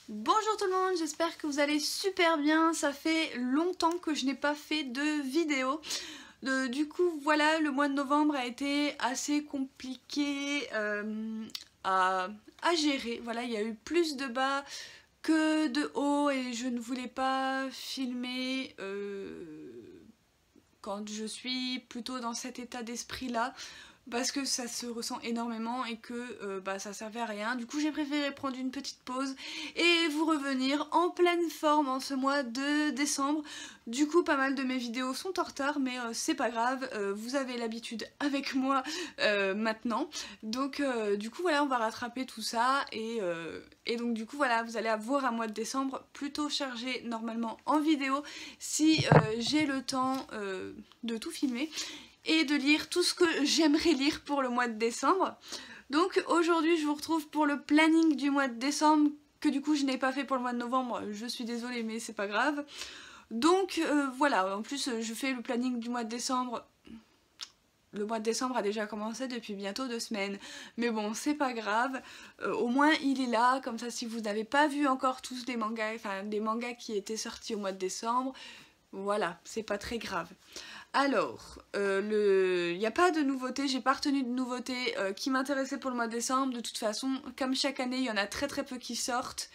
Bonjour tout le monde, j'espère que vous allez super bien. Ça fait longtemps que je n'ai pas fait de vidéo. Du coup voilà, le mois de novembre a été assez compliqué à, gérer. Voilà, il y a eu plus de bas que de hauts et je ne voulais pas filmer quand je suis plutôt dans cet état d'esprit là, parce que ça se ressent énormément et que ça servait à rien. Du coup j'ai préféré prendre une petite pause et vous revenir en pleine forme en ce mois de décembre. Du coup pas mal de mes vidéos sont en retard, mais c'est pas grave, vous avez l'habitude avec moi maintenant. Donc du coup voilà, on va rattraper tout ça et donc du coup voilà, vous allez avoir un mois de décembre plutôt chargé normalement en vidéo si j'ai le temps de tout filmer et de lire tout ce que j'aimerais lire pour le mois de décembre. Donc aujourd'hui je vous retrouve pour le planning du mois de décembre, que du coup je n'ai pas fait pour le mois de novembre, je suis désolée mais c'est pas grave. Donc voilà, en plus je fais le planning du mois de décembre. Le mois de décembre a déjà commencé depuis bientôt 2 semaines, mais bon c'est pas grave, au moins il est là, comme ça si vous n'avez pas vu encore tous les mangas, enfin des mangas qui étaient sortis au mois de décembre, voilà, c'est pas très grave. Alors, il n'y a pas de nouveautés, j'ai pas retenu de nouveautés qui m'intéressaient pour le mois de décembre. De toute façon, comme chaque année, il y en a très peu qui sortent.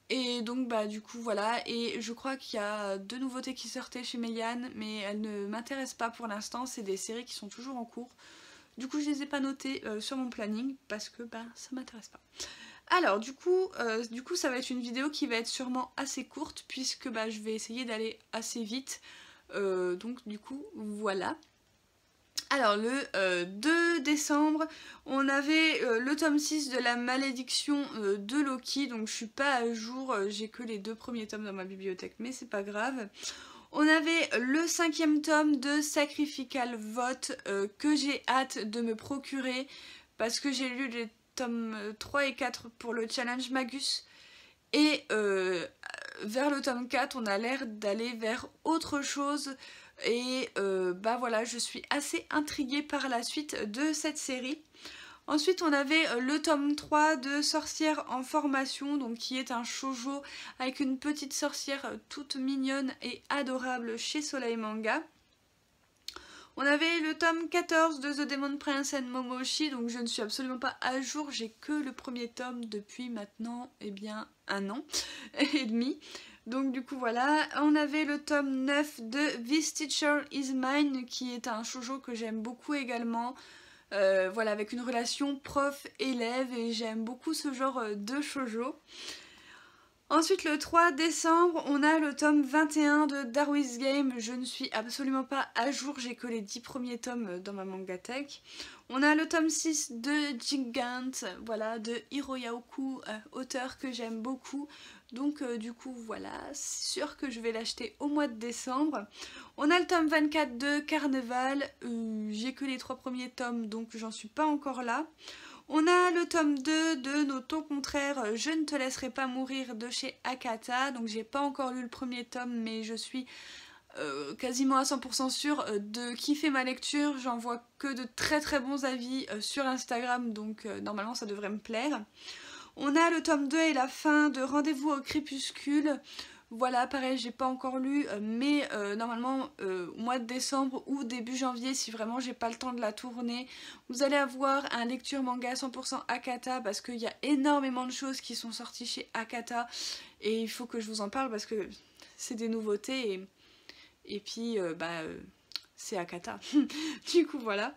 Et donc bah du coup voilà, et je crois qu'il y a 2 nouveautés qui sortaient chez Meian, mais elles ne m'intéressent pas pour l'instant, c'est des séries qui sont toujours en cours. Du coup je les ai pas notées sur mon planning parce que ça m'intéresse pas. Alors du coup ça va être une vidéo qui va être sûrement assez courte puisque je vais essayer d'aller assez vite. Donc du coup voilà. Alors le 2 décembre on avait le tome 6 de la malédiction de Loki, donc je suis pas à jour, j'ai que les 2 premiers tomes dans ma bibliothèque mais c'est pas grave. On avait le 5e tome de Sacrificial Vote que j'ai hâte de me procurer parce que j'ai lu les tomes 3 et 4 pour le challenge Magus et vers le tome 4 on a l'air d'aller vers autre chose et voilà, je suis assez intriguée par la suite de cette série. Ensuite on avait le tome 3 de Sorcière en formation, donc qui est un shoujo avec une petite sorcière toute mignonne et adorable chez Soleil Manga. On avait le tome 14 de The Demon Prince and Momoshi, donc je ne suis absolument pas à jour, j'ai que le premier tome depuis maintenant, un an et demi. Donc du coup voilà, on avait le tome 9 de This Teacher Is Mine, qui est un shoujo que j'aime beaucoup également. Voilà, avec une relation prof-élève, et j'aime beaucoup ce genre de shoujo. Ensuite le 3 décembre on a le tome 21 de Darwin's Game, je ne suis absolument pas à jour, j'ai que les 10 premiers tomes dans ma mangatech. On a le tome 6 de Gigant, voilà, de Hiroyaoku, auteur que j'aime beaucoup. Donc du coup voilà, c'est sûr que je vais l'acheter au mois de décembre. On a le tome 24 de Carnaval, j'ai que les 3 premiers tomes donc j'en suis pas encore là. On a le tome 2 de Nos tons contraires, Je ne te laisserai pas mourir de chez Akata. Donc j'ai pas encore lu le premier tome mais je suis quasiment à 100% sûre de kiffer ma lecture. J'en vois que de très bons avis sur Instagram, donc normalement ça devrait me plaire. On a le tome 2 et la fin de Rendez-vous au crépuscule. Voilà, pareil, j'ai pas encore lu, mais normalement au mois de décembre ou début janvier, si vraiment j'ai pas le temps de la tourner, vous allez avoir un lecture manga 100% Akata, parce qu'il y a énormément de choses qui sont sorties chez Akata et il faut que je vous en parle parce que c'est des nouveautés et puis c'est Akata. Du coup voilà.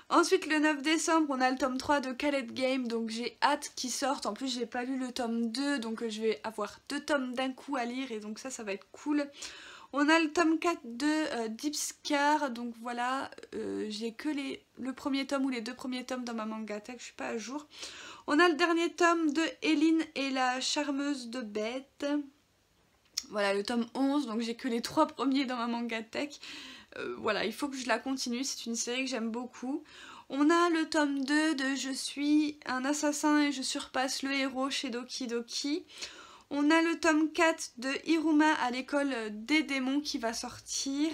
Ensuite le 9 décembre on a le tome 3 de Khaled Game, donc j'ai hâte qu'il sorte. En plus j'ai pas lu le tome 2, donc je vais avoir 2 tomes d'un coup à lire et donc ça va être cool. On a le tome 4 de Deep Scar, donc voilà, j'ai que le premier tome ou les 2 premiers tomes dans ma mangatech, je suis pas à jour. On a le dernier tome de Eline et la charmeuse de bêtes. Voilà, le tome 11, donc j'ai que les 3 premiers dans ma mangatech. Voilà, il faut que je la continue, c'est une série que j'aime beaucoup. On a le tome 2 de Je suis un assassin et je surpasse le héros chez Doki Doki. On a le tome 4 de Hiruma à l'école des démons qui va sortir.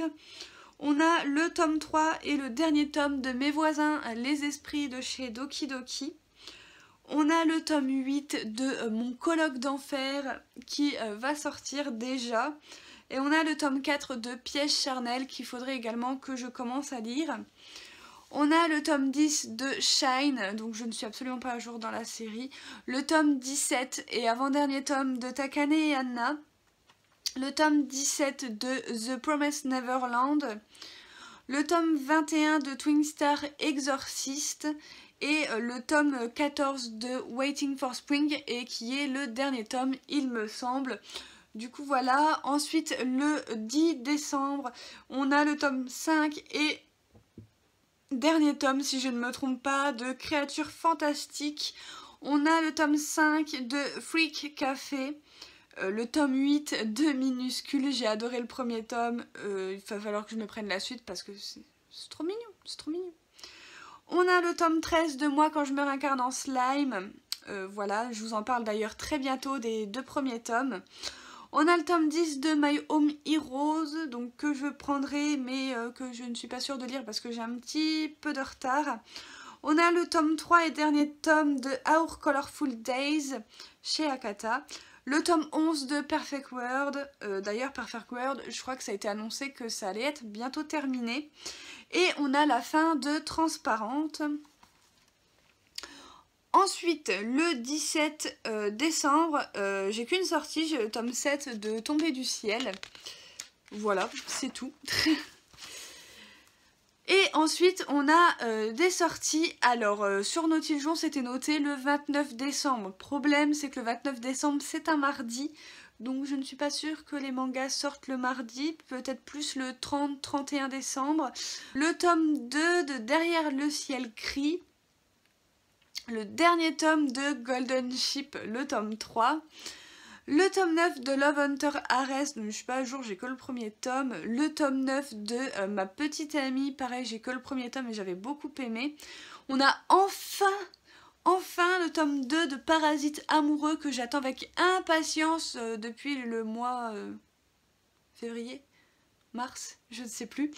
On a le tome 3 et le dernier tome de Mes voisins les esprits de chez Doki Doki. On a le tome 8 de Mon colloque d'enfer qui va sortir déjà. Et on a le tome 4 de Piège charnel qu'il faudrait également que je commence à lire. On a le tome 10 de Shine, donc je ne suis absolument pas à jour dans la série. Le tome 17 et avant-dernier tome de Takane et Anna. Le tome 17 de The Promised Neverland. Le tome 21 de Twin Star Exorcist. Et le tome 14 de Waiting for Spring, et qui est le dernier tome, il me semble. Du coup voilà, ensuite le 10 décembre, on a le tome 5 et dernier tome, si je ne me trompe pas, de Créatures fantastiques. On a le tome 5 de Freak Café, le tome 8 de Minuscule. J'ai adoré le premier tome, il va falloir que je me prenne la suite parce que c'est trop mignon, c'est trop mignon. On a le tome 13 de Moi quand je me réincarne en slime. Voilà, je vous en parle d'ailleurs très bientôt des 2 premiers tomes. On a le tome 10 de My Home Heroes, donc que je prendrai mais que je ne suis pas sûre de lire parce que j'ai un petit peu de retard. On a le tome 3 et dernier tome de Our Colorful Days chez Akata. Le tome 11 de Perfect World, d'ailleurs Perfect World, je crois que ça a été annoncé que ça allait être bientôt terminé. Et on a la fin de Transparente. Ensuite, le 17 décembre, j'ai qu'une sortie, j'ai le tome 7 de Tomber du ciel. Voilà, c'est tout. Et ensuite, on a des sorties. Alors, sur Nautiljon, c'était noté le 29 décembre. Problème, c'est que le 29 décembre, c'est un mardi. Donc, je ne suis pas sûre que les mangas sortent le mardi. Peut-être plus le 30-31 décembre. Le tome 2 de Derrière le ciel crie. Le dernier tome de Golden Ship, le tome 3. Le tome 9 de Love Hunter Ares, donc je suis pas à jour, j'ai que le premier tome. Le tome 9 de Ma petite amie, pareil, j'ai que le premier tome et j'avais beaucoup aimé. On a enfin le tome 2 de Parasite amoureux que j'attends avec impatience depuis le mois février, mars, je ne sais plus.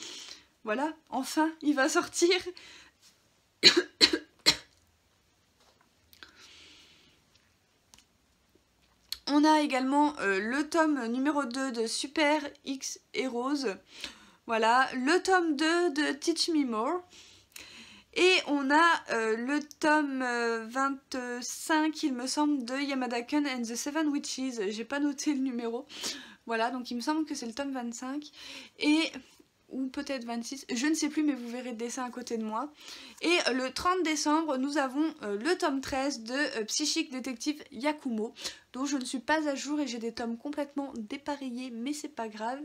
Voilà, enfin, il va sortir. On a également le tome numéro 2 de Super X Heroes. Voilà, le tome 2 de Teach Me More. Et on a le tome 25, il me semble, de Yamada-kun and the Seven Witches. J'ai pas noté le numéro. Voilà, donc il me semble que c'est le tome 25. Et... ou peut-être 26, je ne sais plus, mais vous verrez le dessin à côté de moi. Et le 30 décembre, nous avons le tome 13 de Psychic Détective Yakumo, dont je ne suis pas à jour et j'ai des tomes complètement dépareillés, mais c'est pas grave.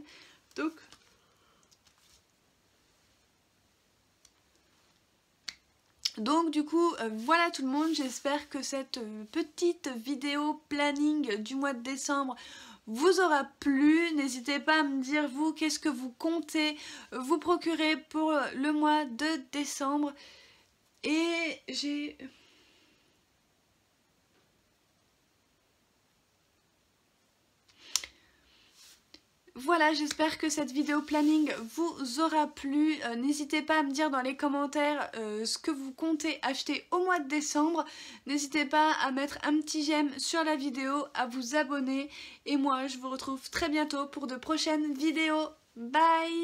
Donc du coup, voilà tout le monde, j'espère que cette petite vidéo planning du mois de décembre vous aura plu. N'hésitez pas à me dire vous qu'est-ce que vous comptez vous procurer pour le mois de décembre. Et j'ai... Voilà, j'espère que cette vidéo planning vous aura plu. N'hésitez pas à me dire dans les commentaires ce que vous comptez acheter au mois de décembre. N'hésitez pas à mettre un petit j'aime sur la vidéo, à vous abonner. Et moi, je vous retrouve très bientôt pour de prochaines vidéos. Bye!